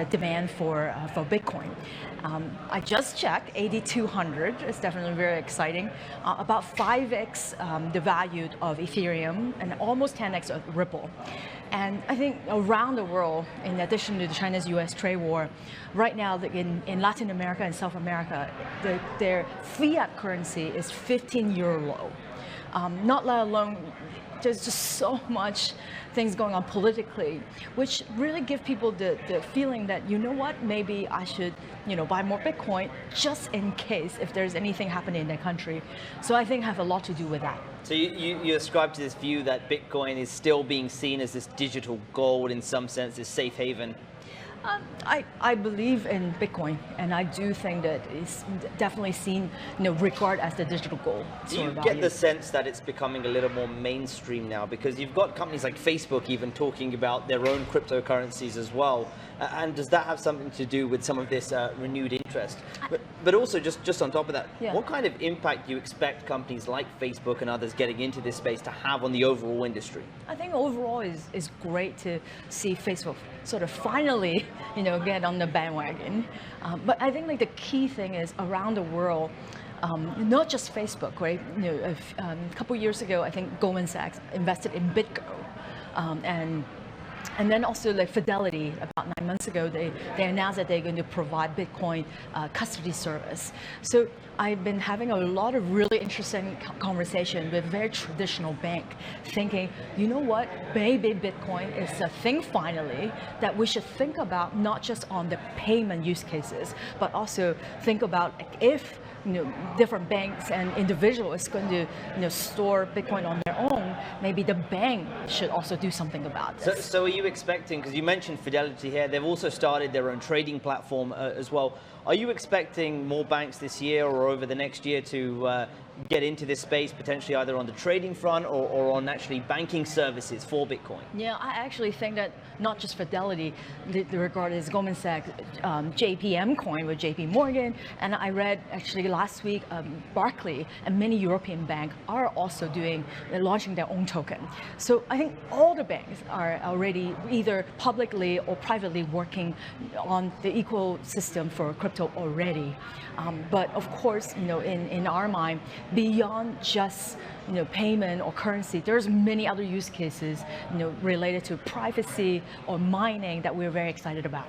the demand for Bitcoin. I just checked, 8,200 is definitely very exciting. About 5x the value of Ethereum and almost 10x of Ripple. And I think around the world, in addition to the China's-US trade war, right now in Latin America and South America, their fiat currency is 15-year low. Not let alone, there's just so much things going on politically, which really give people the feeling that, you know what, maybe I should, buy more Bitcoin just in case if there's anything happening in the country. So I think have a lot to do with that. So you ascribe to this view that Bitcoin is still being seen as this digital gold in some sense, this safe haven? I believe in Bitcoin, and I do think that it's definitely seen, regard as the digital gold. Do you get the sense that it's becoming a little more mainstream now? Because you've got companies like Facebook even talking about their own cryptocurrencies as well. And does that have something to do with some of this renewed interest? But also, just on top of that, what kind of impact do you expect companies like Facebook and others getting into this space to have on the overall industry? I think overall is great to see Facebook sort of finally, get on the bandwagon. But I think the key thing is around the world, not just Facebook, right? A couple years ago, I think Goldman Sachs invested in BitGo, and then also Fidelity, about 9 months ago, they announced that they're going to provide Bitcoin custody service. So I've been having a lot of really interesting conversation with very traditional bank, thinking, you know what, maybe Bitcoin is a thing finally that we should think about, not just on the payment use cases, but also think about if different banks and individuals going to store Bitcoin on their own, maybe the bank should also do something about this. So are you expecting, because you mentioned Fidelity here, they've also started their own trading platform as well. Are you expecting more banks this year or over the next year to get into this space, potentially either on the trading front or on actually banking services for Bitcoin? Yeah, I actually think that not just Fidelity, the regard is Goldman Sachs, JPM coin with JP Morgan, and I read actually last week Barclays and many European banks are also launching their own token. So I think all the banks are already either publicly or privately working on the ecosystem for crypto already. But of course, in our mind, beyond just payment or currency, there's many other use cases related to privacy or mining that we're very excited about.